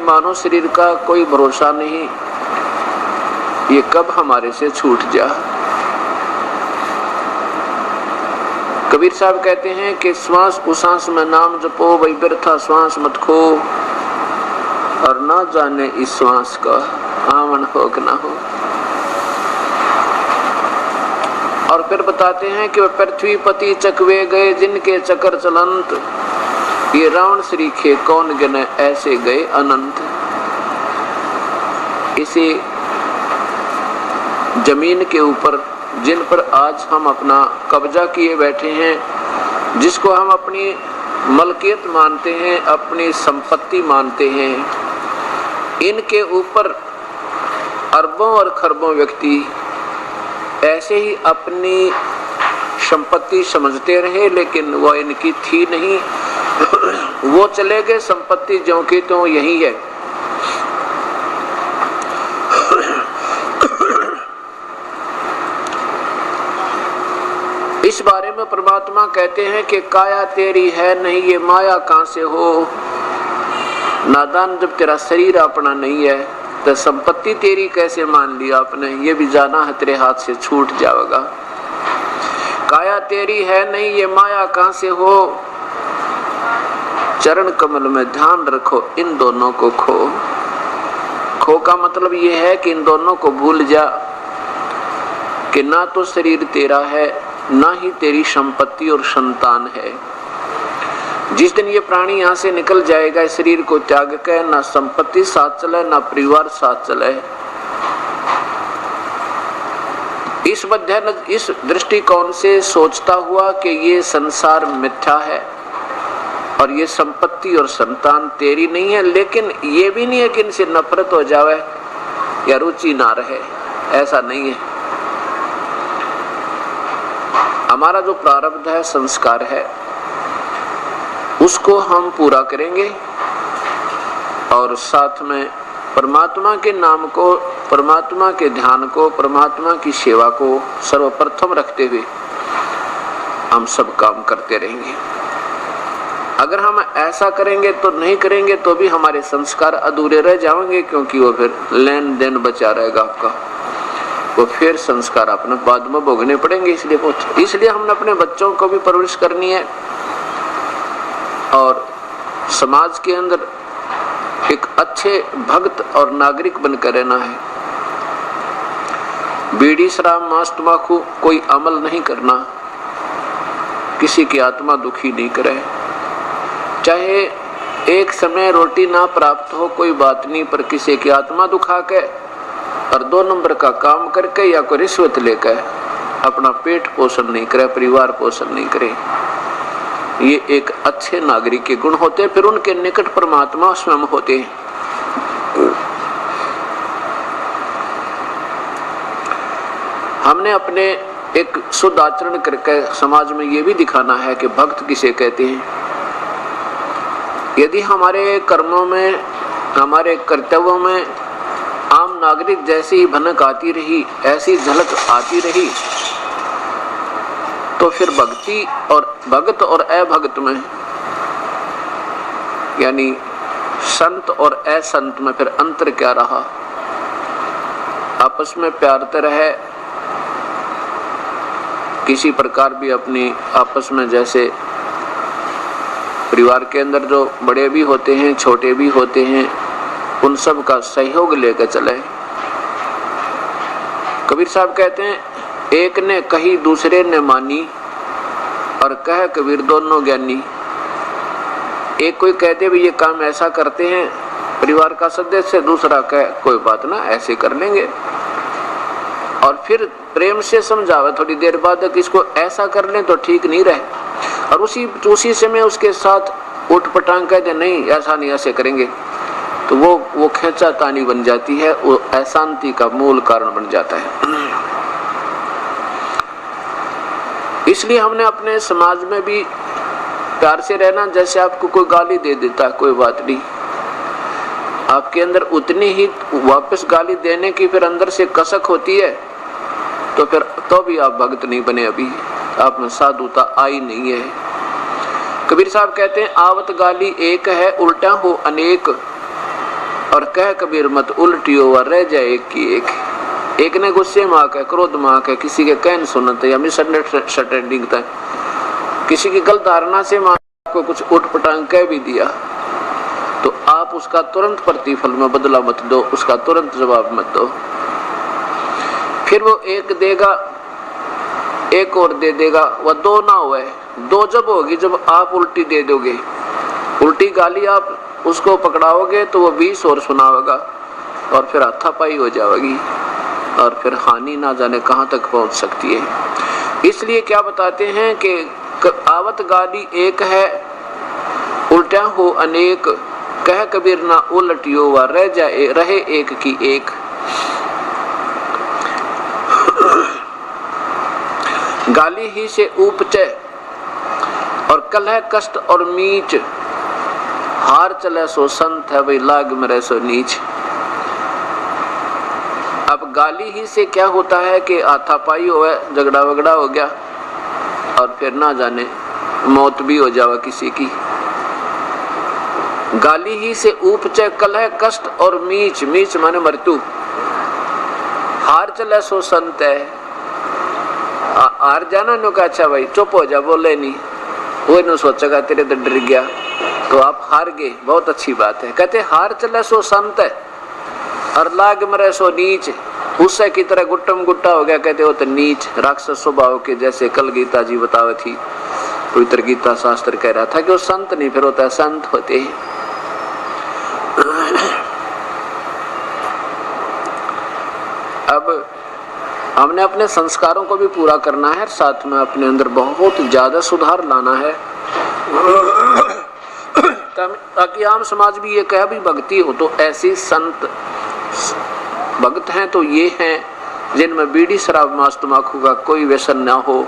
मानो शरीर का कोई भरोसा नहीं, ये कब हमारे से छूट जा। कबीर साहब कहते हैं कि श्वास उसास में नाम जपो, वही व्यर्था श्वास मत खो, और ना जाने इस श्वास का आवन हो कि ना हो। और फिर बताते हैं कि वह पृथ्वी पति चकवे गए जिनके चक्कर चलंत, ये रावण श्रीखे कौन गिने ऐसे गए अनंत। इसी जमीन के ऊपर जिन पर आज हम अपना कब्जा किए बैठे हैं, जिसको हम अपनी मलकियत मानते हैं, अपनी संपत्ति मानते हैं, इनके ऊपर अरबों और खरबों व्यक्ति ऐसे ही अपनी संपत्ति समझते रहे, लेकिन वो इनकी थी नहीं। वो चले गए, संपत्ति ज्यों की त्यों यही है। इस बारे में परमात्मा कहते हैं कि काया तेरी है नहीं, ये माया कहां से हो। नादान, जब तेरा शरीर अपना नहीं है तो संपत्ति तेरी कैसे मान लिया आपने, ये भी जाना है तेरे हाथ से छूट जाएगा। काया तेरी है नहीं, ये माया कहां से हो। चरण कमल में ध्यान रखो, इन दोनों को खो। खो का मतलब ये है कि इन दोनों को भूल जा, कि ना तो शरीर तेरा है, ना ही तेरी संपत्ति और संतान है। जिस दिन ये प्राणी यहाँ से निकल जाएगा, इस शरीर को त्याग कर, ना संपत्ति साथ चले, ना परिवार साथ चले। इस दृष्टिकोण से सोचता हुआ कि ये संसार मिथ्या है और ये संपत्ति और संतान तेरी नहीं है, लेकिन ये भी नहीं है कि इनसे नफरत हो जावे या रुचि ना रहे, ऐसा नहीं है। हमारा जो प्रारब्ध है, संस्कार है, उसको हम पूरा करेंगे और साथ में परमात्मा के नाम को, परमात्मा के ध्यान को, परमात्मा की सेवा को सर्वप्रथम रखते हुए हम सब काम करते रहेंगे। अगर हम ऐसा करेंगे तो नहीं करेंगे तो भी हमारे संस्कार अधूरे रह जाएंगे, क्योंकि वो फिर लेन देन बचा रहेगा आपका, वो फिर संस्कार अपने बाद में भोगने पड़ेंगे। इसलिए हमने अपने बच्चों को भी परवरिश करनी है और समाज के अंदर एक अच्छे भक्त और नागरिक बनकर रहना है। बीड़ी शराब मांस तंबाकू कोई अमल नहीं करना, किसी की आत्मा दुखी नहीं करे। चाहे एक समय रोटी ना प्राप्त हो कोई बात नहीं, पर किसी की आत्मा दुखा के और 2 नंबर का काम करके या कोई रिश्वत लेकर अपना पेट पोषण नहीं करे, परिवार पोषण नहीं करे, ये एक अच्छे नागरिक के गुण होते। फिर उनके निकट परमात्मा स्वयं होते हैं। हमने अपने एक शुद्ध आचरण करके समाज में ये भी दिखाना है कि भक्त किसे कहते हैं। यदि हमारे कर्मों में, हमारे कर्तव्यों में आम नागरिक जैसी ही भनक आती रही, ऐसी झलक आती रही, तो फिर भक्ति और भगत और अभगत में, यानी संत और असंत में फिर अंतर क्या रहा। आपस में प्यार तो रहे, किसी प्रकार भी अपनी आपस में, जैसे परिवार के अंदर जो बड़े भी होते हैं छोटे भी होते हैं, उन सब का सहयोग लेकर चले। कबीर साहब कहते हैं, एक ने कही दूसरे ने मानी, और कह कबीर दोनों ज्ञानी। एक कोई कहते भी ये काम ऐसा करते हैं परिवार का सदस्य, दूसरा कहे कोई बात ना ऐसे कर लेंगे, और फिर प्रेम से समझावे थोड़ी देर बाद कि इसको ऐसा कर लें तो ठीक नहीं रहे, और उसी समय उसके साथ उठ पटांग कह दे नहीं ऐसा नहीं ऐसे करेंगे, तो वो खींचातानी बन जाती है, वो अशांति का मूल कारण बन जाता है। इसलिए हमने अपने समाज में भी प्यार से रहना। जैसे आपको कोई गाली दे देता है, कोई बात नहीं, आपके अंदर उतनी ही वापस गाली देने की फिर अंदर से कसक होती है, तो फिर तो भी आप भक्त नहीं बने, अभी आप में साधुता आई नहीं है। कबीर साहब कहते हैं, आवत गाली एक है उल्टा हो अनेक, और कह कबीर मत उल्टियो व रह जाए एक की एक। एक ने गुस्से में आकर, क्रोध में आकर, किसी के कहन सुनते या मिसअंडरस्टैंडिंग तक, किसी की गलत धारणा से आपको कुछ उठपटांग कह भी दिया, तो आप उसका तुरंत प्रतिफल में बदला मत दो, उसका तुरंत जवाब मत दो। फिर वो एक देगा, एक और दे देगा, वह दो ना हुए। दो जब होगी जब आप उल्टी दे दोगे, उल्टी गाली आप उसको पकड़ाओगे तो वो 20 और सुनाएगा और फिर हाथापाई हो जाएगी और फिर हानि ना जाने कहां तक पहुंच सकती है। इसलिए क्या बताते हैं कि आवत गाली एक है, उल्टा हो अनेक, कह कबीर ना उलटियो व रह जाए रहे एक की एक। गाली ही से उपचे और कलह कष्ट और मीच, हार चले सो संत है भाई लाग मरे सो नीच। अब गाली ही से क्या होता है कि हाथापाई हो, झगड़ा वगड़ा हो गया और फिर ना जाने मौत भी हो जावा किसी की। गाली ही से उपचे कलह कष्ट और मीच, मीच माने मृत्यु। हार चले सो संत है, हार जाना नो का अच्छा भाई चुप हो जा, बोले नहीं, वो नो सोचेगा तेरे तो डर गया तो आप हार गए, बहुत अच्छी बात है। कहते हार चले सो संत है और लाग मरे सो नीच, उससे की तरह गुट्टम गुट्टा हो गया, कहते हो तो नीच राक्षस स्वभाव के, जैसे कल गीता जी बतावे थी, पवित्र गीता शास्त्र कह रहा था कि वो संत नहीं फिर होता है, संत होते हैं। अब हमने अपने संस्कारों को भी पूरा करना है, साथ में अपने अंदर बहुत ज्यादा सुधार लाना है, ताकि आम समाज भी ये कहे भी भक्ति हो तो ऐसी संत भक्त हैं तो ये हैं जिनमें बीड़ी शराब मांस तंबाकू का कोई व्यसन ना हो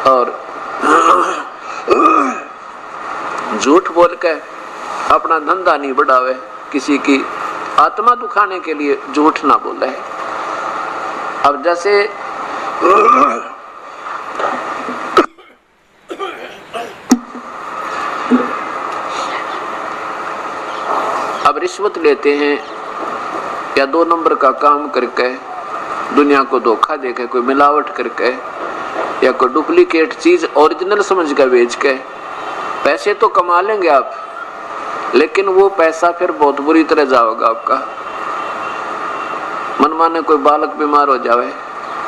और झूठ बोल के अपना धंधा नहीं बढ़ावे, किसी की आत्मा दुखाने के लिए झूठ ना बोले। अब जैसे अब रिश्वत लेते हैं या 2 नंबर का काम करके दुनिया को धोखा देके, कोई मिलावट करके या कोई डुप्लीकेट चीज ओरिजिनल समझ कर बेच के पैसे तो कमा लेंगे आप, लेकिन वो पैसा फिर बहुत बुरी तरह जाएगा आपका। मन माने कोई बालक बीमार हो जावे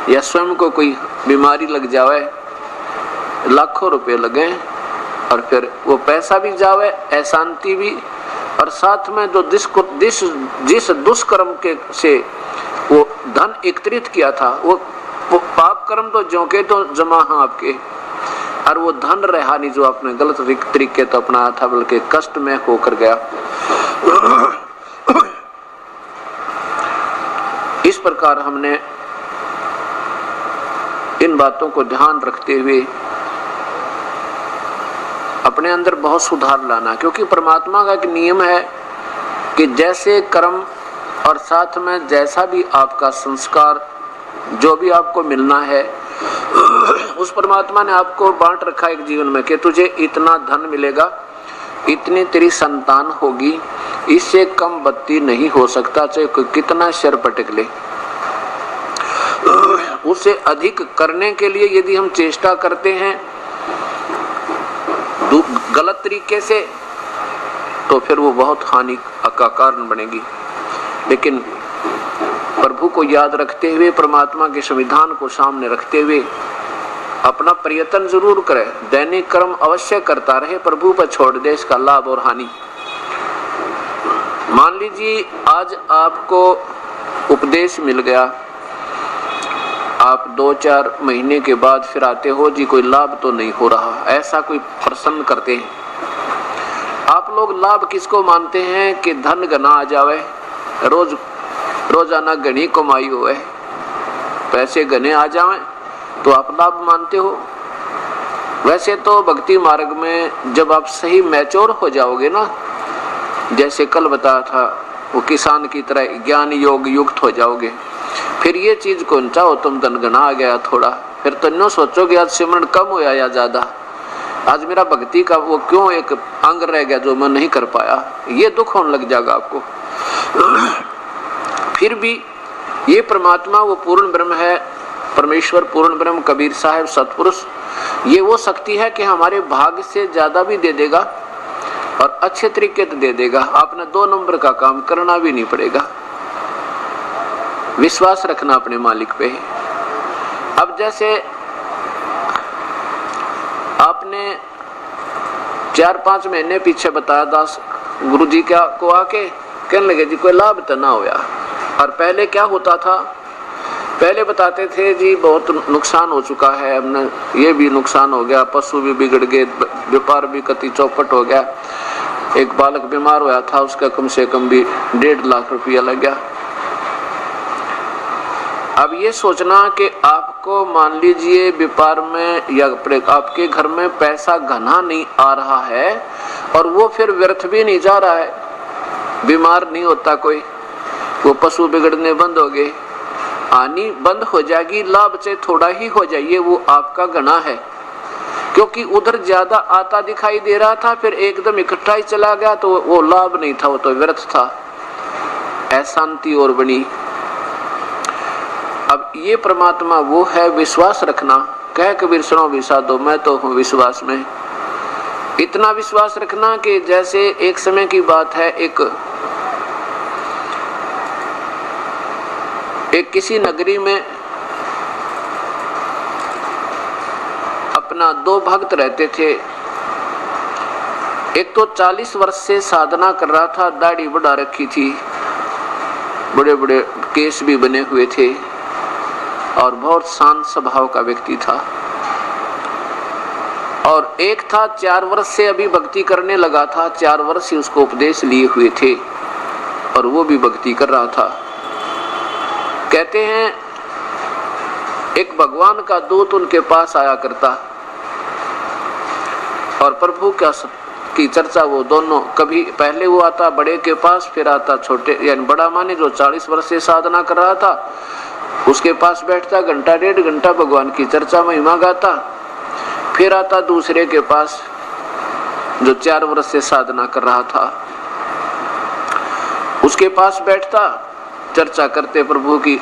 या स्वयं को कोई बीमारी लग जावे, लाखों रुपए लगे और फिर वो पैसा भी जावे, अशांति भी, और साथ में जो जिस दुष्कर्म के से वो धन एकत्रित किया था वो पाप कर्म तो जो के तो जमा है आपके, और वो धन रहा नहीं जो आपने गलत तरीके तो अपनाया था, बल्कि कष्ट में होकर गया। इस प्रकार हमने इन बातों को ध्यान रखते हुए अपने अंदर बहुत सुधार लाना, क्योंकि परमात्मा का एक नियम है कि जैसे कर्म और साथ में जैसा भी आपका संस्कार जो भी आपको मिलना है, उस परमात्मा ने आपको बांट रखा एक जीवन में कि तुझे इतना धन मिलेगा, इतनी तेरी संतान होगी, इससे कम बत्ती नहीं हो सकता, चाहे कोई कितना शर पटक ले। उससे अधिक करने के लिए यदि हम चेष्टा करते हैं गलत तरीके से तो फिर वो बहुत हानि का कारण बनेगी। लेकिन प्रभु को याद रखते हुए, परमात्मा के संविधान को सामने रखते हुए अपना प्रयत्न जरूर करे, दैनिक कर्म अवश्य करता रहे, प्रभु पर छोड़ दे इसका लाभ और हानि। मान लीजिए आज आपको उपदेश मिल गया, आप 2-4 महीने के बाद फिर आते हो जी कोई लाभ तो नहीं हो रहा, ऐसा कोई प्रश्न करते हैं। आप लोग लाभ किसको मानते हैं कि धन घना आ जावे, रोजाना घनी कमाई होवे, पैसे घने आ जावे तो आप लाभ मानते हो। वैसे तो भक्ति मार्ग में जब आप सही मैच्योर हो जाओगे ना, जैसे कल बताया था, वो किसान की तरह ज्ञान योग युक्त हो जाओगे, फिर ये चीज कौन चाहो तुम धन घना आ गया थोड़ा, फिर तो नो सोचोगे आज सिमरन कम होया या ज्यादा, आज मेरा भक्ति का वो क्यों एक अंग रह गया जो मैं नहीं कर पाया, ये दुख होने लग जाएगा आपको। फिर भी ये परमात्मा वो पूर्ण ब्रह्म है, परमेश्वर पूर्ण ब्रह्म, कबीर साहब सतपुरुष, ये वो शक्ति है कि हमारे भाग्य से ज्यादा भी दे देगा और अच्छे तरीके से दे देगा। आपने 2 नंबर का काम करना भी नहीं पड़ेगा, विश्वास रखना अपने मालिक पे। अब जैसे आपने 4-5 महीने पीछे बताया, दास गुरुजी क्या को आके कहने लगे जी कोई लाभ तो ना होया। और पहले क्या होता था, पहले बताते थे जी बहुत नुकसान हो चुका है, हमने ये भी नुकसान हो गया, पशु भी बिगड़ गए, व्यापार भी कति चौपट हो गया, एक बालक बीमार हुआ था उसका कम से कम भी 1.5 लाख रुपया लग गया। अब ये सोचना कि आपको मान लीजिए व्यापार में या आपके घर में पैसा घना नहीं आ रहा है और वो फिर व्यर्थ भी नहीं जा रहा है, बीमार नहीं होता कोई, वो पशु बिगड़ने बंद हो गए, आनी बंद हो जाएगी, लाभ से थोड़ा ही हो जाइए, वो आपका घना है। क्योंकि उधर ज्यादा आता दिखाई दे रहा था, फिर एकदम इकट्ठा ही चला गया तो वो लाभ नहीं था, वो तो व्यर्थ था, अशांति और बनी। अब ये परमात्मा वो है, विश्वास रखना। कह कबीर सुनो विषादो, मैं तो हूँ विश्वास में। इतना विश्वास रखना कि जैसे एक समय की बात है, एक किसी नगरी में अपना 2 भक्त रहते थे। एक तो 40 वर्ष से साधना कर रहा था, दाढ़ी बढ़ा रखी थी, बड़े बड़े केस भी बने हुए थे और बहुत शांत स्वभाव का व्यक्ति था। और एक था 4 वर्ष से अभी भक्ति करने लगा था, 4 वर्ष ही उसको उपदेश लिए हुए थे और वो भी भक्ति कर रहा था। कहते हैं एक भगवान का दूत उनके पास आया करता और प्रभु की चर्चा वो दोनों, कभी पहले वो आता बड़े के पास, फिर आता छोटे, यानी बड़ा माने जो 40 वर्ष से साधना कर रहा था उसके पास बैठता, घंटा 1.5 घंटा भगवान की चर्चा महिमा गाता, फिर आता दूसरे के पास जो 4 वर्ष से साधना कर रहा था, उसके पास बैठता, चर्चा करते, प्रभु की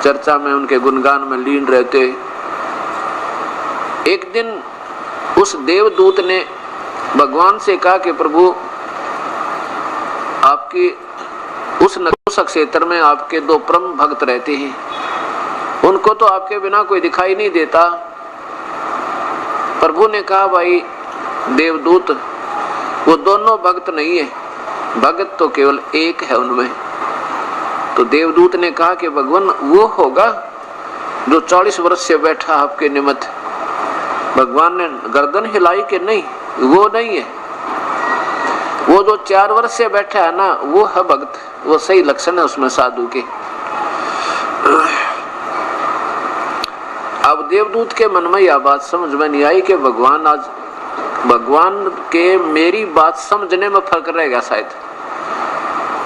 चर्चा में उनके गुणगान में लीन रहते। एक दिन उस देवदूत ने भगवान से कहा कि प्रभु आपकी उस क्षेत्र में आपके 2 परम भक्त रहते हैं, उनको तो आपके बिना कोई दिखाई नहीं देता। प्रभु ने कहा भाई देवदूत, वो दोनों भक्त नहीं है, भक्त तो केवल एक है उनमें। तो देवदूत ने कहा कि भगवान वो होगा जो 40 वर्ष से बैठा आपके निमित्त। भगवान ने गर्दन हिलाई कि नहीं, वो नहीं है, वो जो 4 वर्ष से बैठा है ना वो है भक्त, वो सही लक्षण है उसमें साधु के। अब देवदूत के मन में यह बात समझ में नहीं आई कि भगवान के मेरी बात समझने में फर्क रह गया शायद।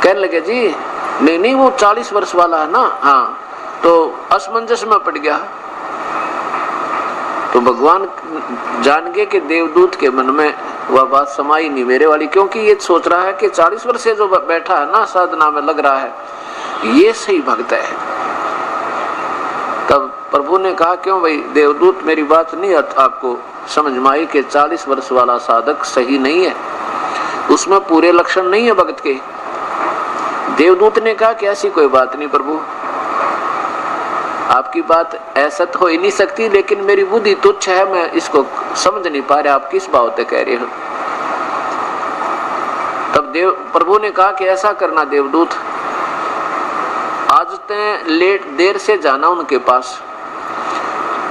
कहने लगे जी नहीं वो 40 वर्ष वाला है ना, हाँ, तो असमंजस में पड़ गया। तो भगवान जान गए कि देवदूत के मन में वह बात समाई नहीं मेरे वाली, क्योंकि ये सोच रहा है कि 40 वर्ष से जो बैठा है ना साधना में लग रहा है ये सही भक्त है। तब प्रभु ने कहा क्यों भाई देवदूत, मेरी बात नहीं आपको समझ में आई कि 40 वर्ष वाला साधक सही नहीं है, उसमें पूरे लक्षण नहीं है भक्त के। देवदूत ने कहा कि ऐसी कोई बात नहीं प्रभु, आपकी बात ऐसा तो हो ही नहीं सकती, लेकिन मेरी बुद्धि तुच्छ है, मैं इसको समझ नहीं पा रहा आप किस बात कह रहे हो। तब प्रभु ने कहा कि ऐसा करना देवदूत, आज ते देर से जाना उनके पास,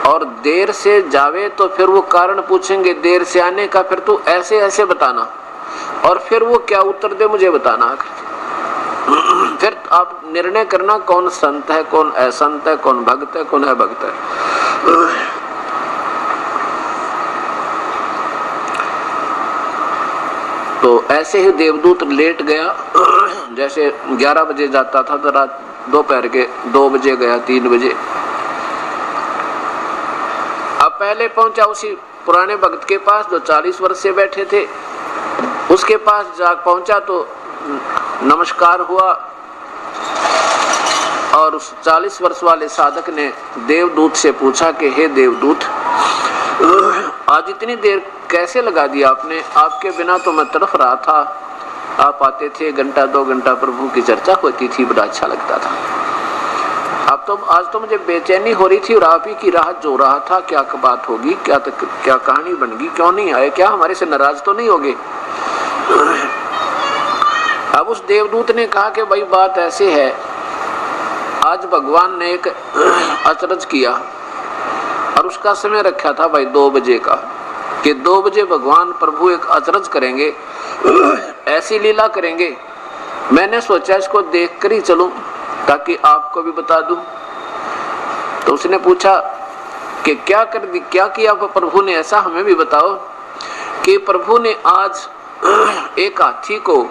और देर से जावे तो फिर वो कारण पूछेंगे देर से आने का, फिर तू ऐसे ऐसे बताना, और फिर वो क्या उत्तर दे मुझे बताना। फिर आप निर्णय करना कौन संत है, कौन असंत है, कौन भक्त है, कौन है भक्त है। तो ऐसे ही देवदूत लेट गया, जैसे 11 बजे जाता था तो रात दोपहर के 2 बजे गया, 3 बजे। अब पहले पहुंचा उसी पुराने भक्त के पास जो 40 वर्ष से बैठे थे, उसके पास जा पहुंचा तो नमस्कार हुआ और उस 40 वर्ष वाले साधक ने देवदूत से पूछा कि हे देवदूत, आज इतनी देर कैसे लगा दिया आपने? आपके बिना तो मैं तड़फ रहा था। आप आते थे, घंटा 2 घंटा प्रभु की चर्चा होती थी, बड़ा अच्छा लगता था। अब तो आज तो मुझे बेचैनी हो रही थी और आप ही की राह जो रहा था, क्या बात होगी, क्या कहानी बनेगी, क्यों नहीं आए, क्या हमारे से नाराज तो नहीं होगे? अब उस देवदूत ने कहा कि भाई बात ऐसे है, आज भगवान ने एक अचरज किया और उसका समय रखा था भाई 2 बजे का, कि 2 बजे भगवान प्रभु एक अचरज करेंगे, ऐसी लीला करेंगे। मैंने सोचा इसको देख कर ही चलूं ताकि आपको भी बता दूं। तो उसने पूछा कि क्या किया प्रभु ने ऐसा, हमें भी बताओ। कि प्रभु ने आज एक हाथी को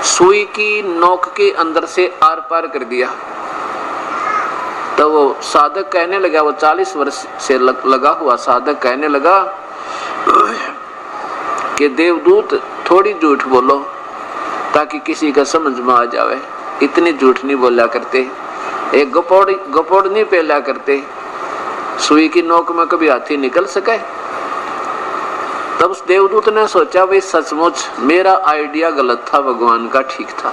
सुई की नोक के अंदर से आर पार कर दिया। तो वो साधक कहने लगा, वो 40 वर्ष से लगा हुआ साधक कहने लगा कि देवदूत थोड़ी झूठ बोलो ताकि किसी का समझ में आ जावे, इतनी झूठ नहीं बोला करते, एक गपोड़ नहीं पहला करते, सुई की नोक में कभी हाथी निकल सके। तब उस देवदूत ने सोचा भाई सचमुच मेरा आइडिया गलत था, भगवान का ठीक था,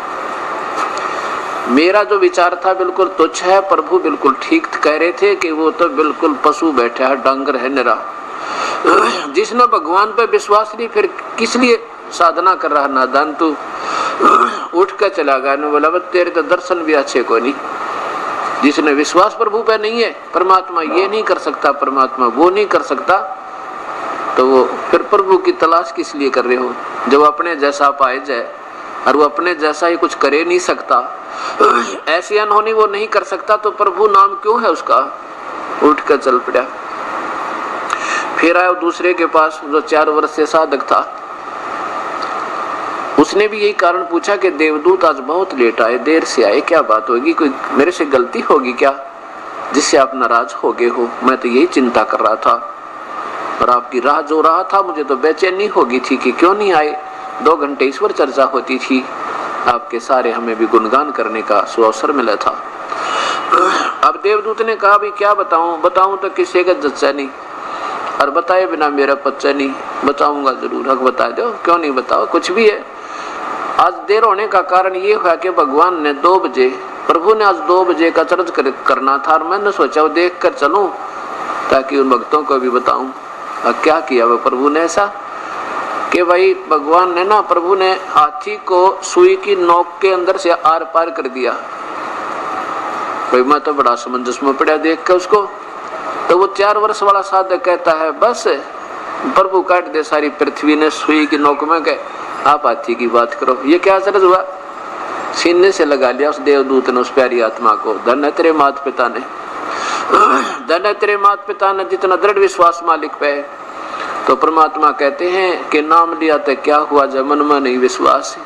मेरा जो विचार था बिल्कुल तुच्छ है, प्रभु बिल्कुल ठीक कह रहे थे कि वो तो बिल्कुल पशु बैठा है, डांगर है निरा। जिसने भगवान पे विश्वास नहीं फिर किस लिए साधना कर रहा नादान, तू उठ कर चला गया। ने बोला तेरे तो दर्शन भी अच्छे को नहीं। जिसने विश्वास प्रभु पे नहीं है, परमात्मा ये नहीं कर सकता, परमात्मा वो नहीं कर सकता, तो वो फिर प्रभु की तलाश किस लिए कर रहे हो? जब अपने जैसा पाए जाए और वो अपने जैसा ही कुछ करे नहीं सकता, ऐसी अनहोनी वो नहीं कर सकता, तो प्रभु नाम क्यों है उसका? उठ कर चल पड़ा। फिर आया दूसरे के पास जो 4 वर्ष से साधक था, उसने भी यही कारण पूछा कि देवदूत आज बहुत लेट आए, देर से आए, क्या बात होगी, कोई मेरे से गलती होगी क्या जिससे आप नाराज हो गए हो? मैं तो यही चिंता कर रहा था और आपकी राह जो रहा था, मुझे तो बेचैनी हो गई थी कि क्यों नहीं आए। 2 घंटे ईश्वर चर्चा होती थी, आपके सारे हमें भी गुणगान करने का सुअवसर मिला था। अब देवदूत ने कहा भाई क्या बताऊं तो किसी का जच्चा नहीं, और बताए बिना मेरा पच्चा नहीं, बताऊंगा जरूर, हक बता दो, क्यों नहीं बताओ, कुछ भी है। आज देर होने का कारण ये हुआ कि भगवान ने 2 बजे, प्रभु ने आज 2 बजे का चर्च करना था और मैंने सोचा वो देख कर चलूं ताकि उन भक्तों को भी बताऊं। और क्या किया वो प्रभु ने ऐसा कि भाई भगवान ने ना, प्रभु ने हाथी को सुई की नोक के अंदर से आर पार कर दिया। भाई मैं तो बड़ा समंजस में पड़ा देख के उसको। तो वो 4 वर्ष वाला साधक कहता है बस प्रभु काट दे सारी पृथ्वी ने सुई की नोक में गए, आप हाथी की बात करो। ये क्या असर हुआ? सीने से लगा लिया उस देवदूत ने उस प्यारी आत्मा को। धन है तेरे माता पिता ने, धन है तेरे माता पिता ने जितना दृढ़ विश्वास मालिक पे है। तो परमात्मा कहते हैं कि नाम लिया तो क्या हुआ जब मन में नहीं विश्वास है,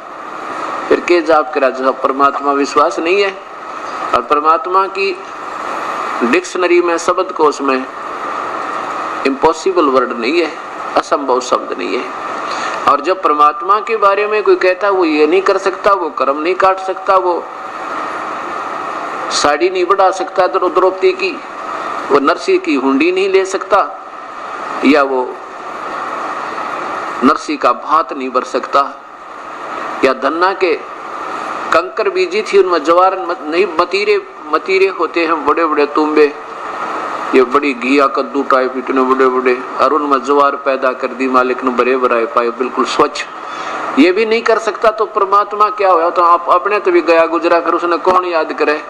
फिर के जाप करा जब परमात्मा विश्वास नहीं है। और परमात्मा की डिक्शनरी में, शब्द कोश में इम्पॉसिबल वर्ड नहीं है, असंभव शब्द नहीं है। और जब परमात्मा के बारे में कोई कहता वो ये नहीं कर सकता, वो कर्म नहीं काट सकता, वो साड़ी नहीं बढ़ा सकता द्रौपदी की, वो नरसी की हुंडी नहीं ले सकता, या वो नरसी का भात नहीं भर सकता, या धन्ना के कंकर बीजी थी उनमें जवार नहीं, मतीरे होते हैं बड़े बड़े तुम्बे, ये बड़ी घिया कद्दू टाइप इतने बड़े बड़े, और उनमें जवार पैदा कर दी मालिक ने भरे भराए पाए बिल्कुल स्वच्छ, ये भी नहीं कर सकता। तो परमात्मा क्या हुआ? तो आप अपने तो भी गया गुजरा, फिर उसने कौन याद करे?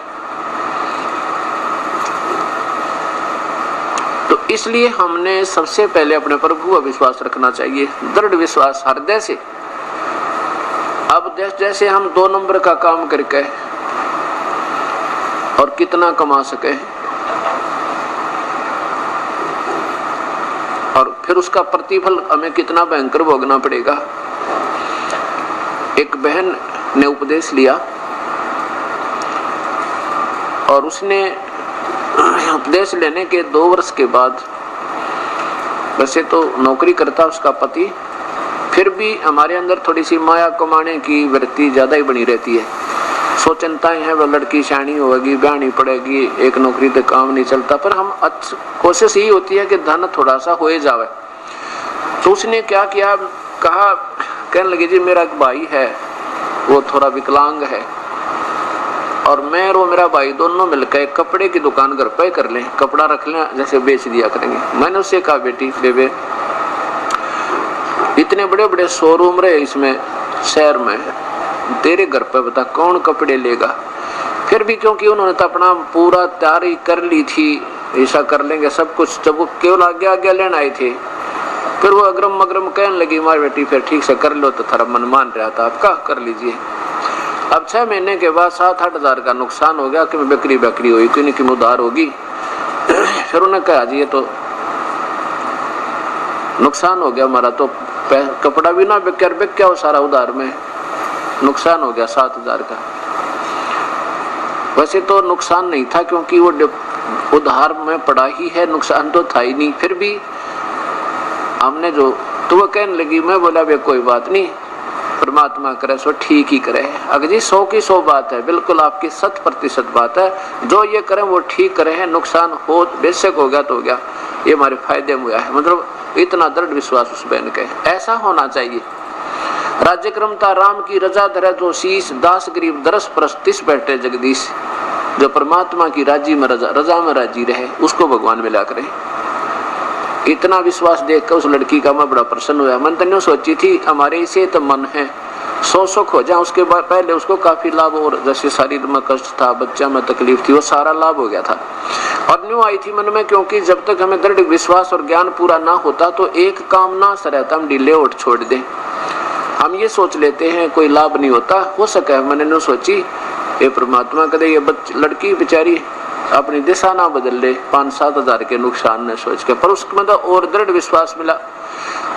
तो इसलिए हमने सबसे पहले अपने प्रभु पर विश्वास रखना चाहिए, दृढ़ विश्वास हृदय से। अब जैसे हम 2 नंबर का काम करके और कितना कमा सके और फिर उसका प्रतिफल हमें कितना भयंकर भोगना पड़ेगा। एक बहन ने उपदेश लिया और उसने उपदेश लेने के 2 वर्ष के बाद वैसे तो नौकरी करता उसका पति, फिर भी हमारे अंदर थोड़ी सी माया कमाने की वृत्ति ज्यादा ही बनी रहती है। सो चिंताएं हैं, वो लड़की शानी होगी, ब्याहनी पड़ेगी, एक नौकरी तो काम नहीं चलता, पर हम कोशिश यही होती है कि धन थोड़ा सा हो जावे। तो उसने क्या किया, कहा, कहने लगे जी मेरा एक भाई है, वो थोड़ा विकलांग है, और मैं और मेरा भाई दोनों मिलकर कपड़े की दुकान घर पे कर लें, कपड़ा रख लें, जैसे बेच दिया करेंगे। मैंने उससे कहा बेटी बेबे, इतने बड़े बड़े शोरूम रहे इसमें शहर में, तेरे घर पे बता कौन कपड़े लेगा। फिर भी क्योंकि उन्होंने तो अपना पूरा तैयारी कर ली थी, ऐसा कर लेंगे सब कुछ, जब वो केवल आगे लेने आए थे, फिर वो अग्रम मग्रम कहने लगी हमारी बेटी फिर ठीक से कर लो, तो थोड़ा मन मान रहा था, आपका कर लीजिए। अब 6 महीने के बाद 7-8 हजार का नुकसान हो गया कि बिक्री हुई, क्यों नहीं उधार होगी। फिर उन्होंने कहा जी ये तो नुकसान हो गया हमारा, तो कपड़ा भी ना बिक क्या हो, सारा उधार में नुकसान हो गया 7,000 का। वैसे तो नुकसान नहीं था क्योंकि वो उधार में पड़ा ही है, नुकसान तो था ही नहीं। फिर भी हमने जो, तो वो कहने लगी, मैं बोला वे कोई बात नहीं, परमात्मा करे सो ठीक ही करे। अगर जी 100 की 100 बात है, बिल्कुल आपकी 100% बात है, जो ये करें वो ठीक करे हैं, नुकसान हो बेशक हो गया तो हो गया, ये हमारे फायदे में हुआ है। मतलब इतना दृढ़ विश्वास उस बहन का, ऐसा होना चाहिए। राज्य क्रमता राम की रजा धरे तो शीश, दास गरीब दरस परस्तिस बैठे जगदीश। जो परमात्मा की राजी में रजा में राजी रहे, उसको भगवान मिला करे। इतना विश्वास देखकर उस लड़की का मैं बड़ा प्रसन्न हुआ। मन तो सोची थी हमारे इसे तो मन है 100 सुख हो जाए, उसके बाद पहले उसको काफी लाभ, और जैसे शरीर में कष्ट था, बच्चा में तकलीफ थी, वो सारा लाभ हो गया था। और न्यू आई थी मन में, क्योंकि जब तक हमें दृढ़ विश्वास और ज्ञान पूरा ना होता तो एक काम ना सरहता हम ढीले उठ छोड़ दे। हम ये सोच लेते हैं कोई लाभ नहीं होता, हो सके मैंने न सोची ये परमात्मा कदे ये लड़की बेचारी अपनी दिशा ना बदल ले 5-7 हजार के नुकसान ने सोच के, पर उसको मतलब और दृढ़ विश्वास मिला।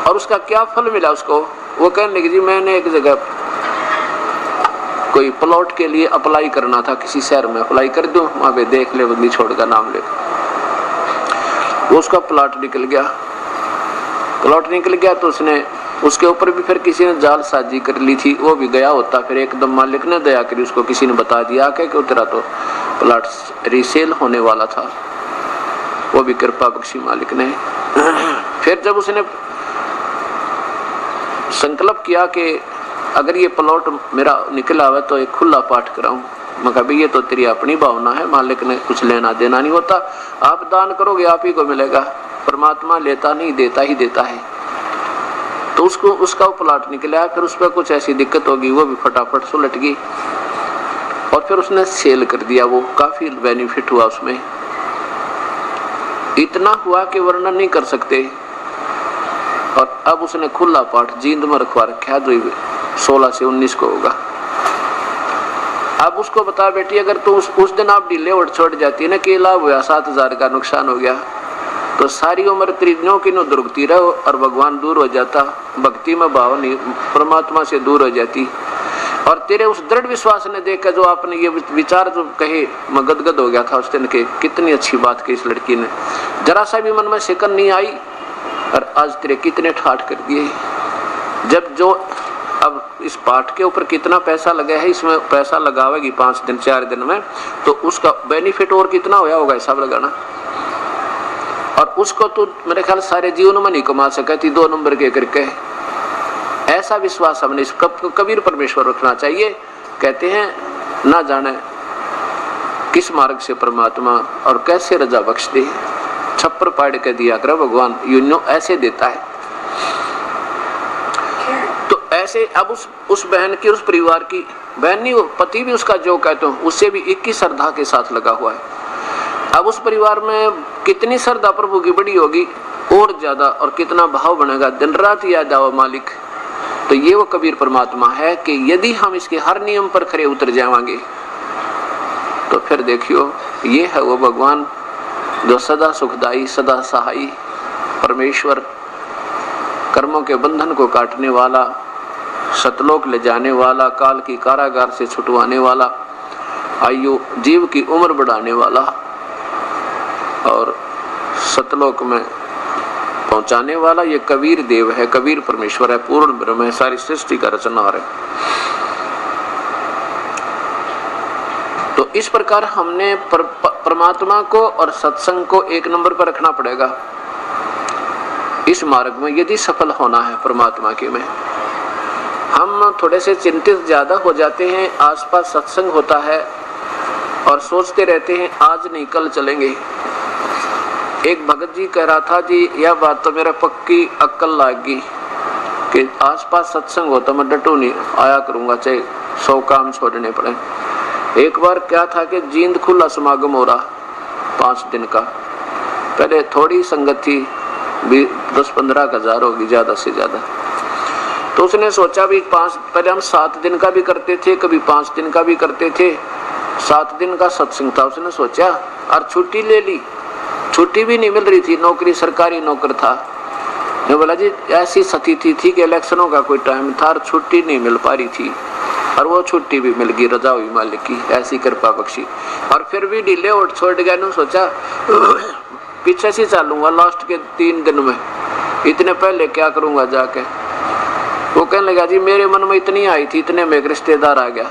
और उसका क्या फल मिला उसको, वो कहने लगी जी मैंने एक जगह कोई प्लॉट के लिए अप्लाई करना था, किसी शहर में अप्लाई कर दूं, वहां पे देख ले बंदी छोड़ का नाम लेकर। वो उसका प्लॉट निकल गया तो उसने उसके ऊपर भी फिर किसी ने जाल साजी कर ली थी, वो भी गया होता। फिर एकदम मालिक ने दया करी, उसको किसी ने बता दिया कि तेरा तो प्लॉट रीसेल होने वाला था, वो भी कृपा बख्शी मालिक ने। फिर जब उसने संकल्प किया कि अगर ये प्लॉट मेरा निकला हुआ तो एक खुला पाठ कराऊं, मैं कहा ये तो तेरी अपनी भावना है, मालिक ने कुछ लेना देना नहीं होता, आप दान करोगे आप ही को मिलेगा, परमात्मा लेता नहीं देता ही देता है। तो उसका वो प्लॉट निकला, फिर उस पर कुछ ऐसी दिक्कत होगी, वो भी फटाफट सुलट गई, और फिर उसने सेल कर दिया। वो काफी बेनिफिट हुआ उसमें, इतना हुआ कि वर्णन नहीं कर सकते। और अब उसने खुला पाठ जींद में रखवा रखा, जो 16 से 19 को होगा। अब उसको बता बेटी, अगर तू उस दिन आप ढीले उठ छोड़ जाती है ना, कि लाभ हुआ 7,000 का नुकसान हो गया, तो सारी उम्र त्रिज्ञों की नो दुर्गती रहो और भगवान दूर हो जाता, भक्ति में भाव नहीं, परमात्मा से दूर हो जाती। और तेरे उस दृढ़ विश्वास ने देखकर जो आपने ये विचार जो कहे, मैं गदगद हो गया था उस दिन के, कितनी अच्छी बात की इस लड़की ने, जरा सा भी मन में शिकन नहीं आई, और आज तेरे कितने ठाठ कर दिए। जब जो अब इस पाठ के ऊपर कितना पैसा लगा है, इसमें पैसा लगावेगी 5 दिन 4 दिन में, तो उसका बेनिफिट और कितना होया होगा हिसाब लगाना। और उसको तो मेरे ख्याल सारे जीवन में नहीं कमा सका थी 2 नंबर के करके। ऐसा विश्वास हमने इस कबीर परमेश्वर रखना चाहिए। कहते हैं ना जाने किस मार्ग से परमात्मा और कैसे रजा बख्श दे, छप्पर पाड़ के दिया कर भगवान, यूं ऐसे देता है। तो ऐसे अब उस बहन की, उस परिवार की बहन नहीं, वो पति भी उसका जो कहते हो उससे भी 21 श्रद्धा के साथ लगा हुआ है। अब उस परिवार में कितनी श्रद्धा प्रभु की बड़ी होगी और ज्यादा, और कितना भाव बनेगा, दिन रात याद आओ मालिक। तो ये वो कबीर परमात्मा है कि यदि हम इसके हर नियम पर खरे उतर जाएंगे तो फिर देखियो ये है वो भगवान जो सदा सुखदाई, सदा सहाई परमेश्वर, कर्मों के बंधन को काटने वाला, सतलोक ले जाने वाला, काल की कारागार से छुटवाने वाला, आयु जीव की उम्र बढ़ाने वाला, और सतलोक में पहुंचाने वाला ये कबीर देव है, कबीर परमेश्वर है, पूर्ण ब्रह्म है, सारी सृष्टि का रचनहार है। तो इस प्रकार हमने परमात्मा को और सत्संग को एक नंबर पर रखना पड़ेगा इस मार्ग में, यदि सफल होना है परमात्मा के में। हम थोड़े से चिंतित ज्यादा हो जाते हैं, आसपास सत्संग होता है और सोचते रहते हैं आज नहीं कल चलेंगे। एक भगत जी कह रहा था, जी यह बात तो मेरा पक्की अक्ल लागी कि आसपास सत्संग हो तो मैं डटू नहीं आया करूंगा, चाहे 100 काम छोड़ने पड़े। एक बार क्या था कि जींद खुला समागम हो रहा 5 दिन का, पहले थोड़ी संगत थी, 10-15 हजार होगी ज्यादा से ज्यादा। तो उसने सोचा भी पहले हम 7 दिन का भी करते थे, कभी 5 दिन का भी करते थे, 7 दिन का सत्संग था। उसने सोचा और छुट्टी ले ली, छुट्टी भी नहीं मिल रही थी, नौकरी सरकारी नौकर था। मैं बोला जी ऐसी स्थिति थी कि इलेक्शनों का कोई टाइम था और छुट्टी नहीं मिल पा रही थी, और वो छुट्टी भी मिल गई, रजा हुई मालिक की, ऐसी कृपा बख्शी। और फिर भी ढीले उठ छोड़ गया, ने सोचा पीछे से चलूंगा लास्ट के 3 दिन में, इतने पहले क्या करूंगा जाके। वो कहने लगा जी मेरे मन में इतनी आई थी, इतने में एक रिश्तेदार आ गया।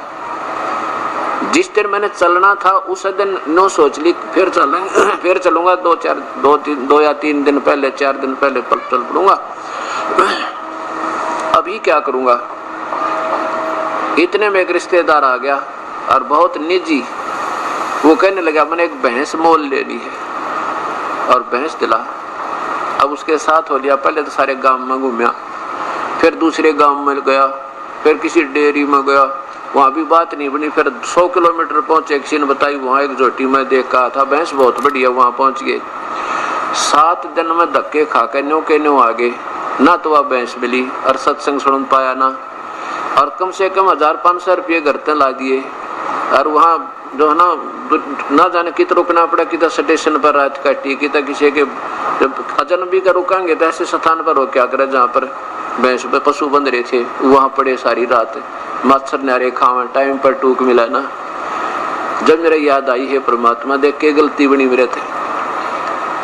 जिस दिन मैंने चलना था उस दिन नो सोच ली फिर चलेंगे, फिर चलूंगा 2 या 3 दिन पहले, 4 दिन पहले चल पड़ूंगा, अभी क्या करूंगा। इतने में एक रिश्तेदार आ गया और बहुत निजी, वो कहने लगा मैंने एक भैंस मोल लेनी है और भैंस दिला। अब उसके साथ हो लिया, पहले तो सारे गांव में घूमया, फिर दूसरे गांव में गया, फिर किसी डेयरी में गया, वहां भी बात नहीं बनी। फिर 100 किलोमीटर पहुंचे, किसी ने बताई वहां एक जोटी में देखा था भैंस बहुत बढ़िया, वहां पहुंच गए। 7 दिन में धक्के खा के न्यू के न्यू आगे, ना तो वह भैंस मिली और सत्संग सुन पाया ना, और कम से कम 1500 रुपये घर तक ला दिए। और वहाँ जो है ना जाने कितना रुकना पड़ा, कितना स्टेशन पर रात काटी, कितना किसी के अजनबी का रुकांगे तो ऐसे स्थान पर हो क्या करे जहाँ पर भैंस पे पशु बंध रहे थे, वहाँ पड़े सारी रात, मच्छर नारे खावा, टाइम पर टूक मिला ना। जब मेरे याद आई है परमात्मा, देख के गलती बनी मेरे थे।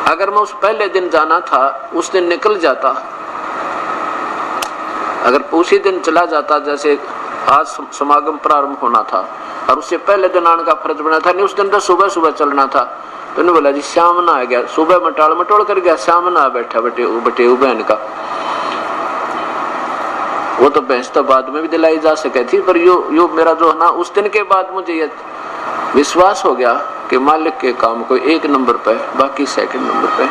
अगर मैं उस पहले दिन जाना था, उस दिन निकल जाता, अगर उसी दिन चला जाता, जैसे आज समागम प्रारंभ होना था और उससे पहले दिन आने का फर्ज बना था, नहीं उस दिन तो सुबह सुबह चलना था। तो ने बोला जी शाम ना आ गया, सुबह मटोड़ कर गया, शाम ना बैठा बटे बहन का। वो तो भैंस तो बाद में भी दिलाई जा सके थी, पर यो मेरा जो है ना, उस दिन के बाद मुझे ये विश्वास हो गया कि मालिक के काम को 1 नंबर पे, बाकी 2nd नंबर पे।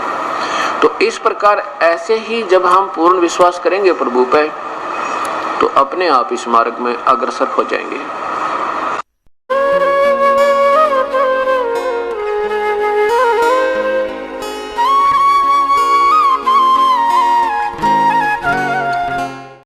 तो इस प्रकार ऐसे ही जब हम पूर्ण विश्वास करेंगे प्रभु पे, तो अपने आप इस मार्ग में अग्रसर हो जाएंगे।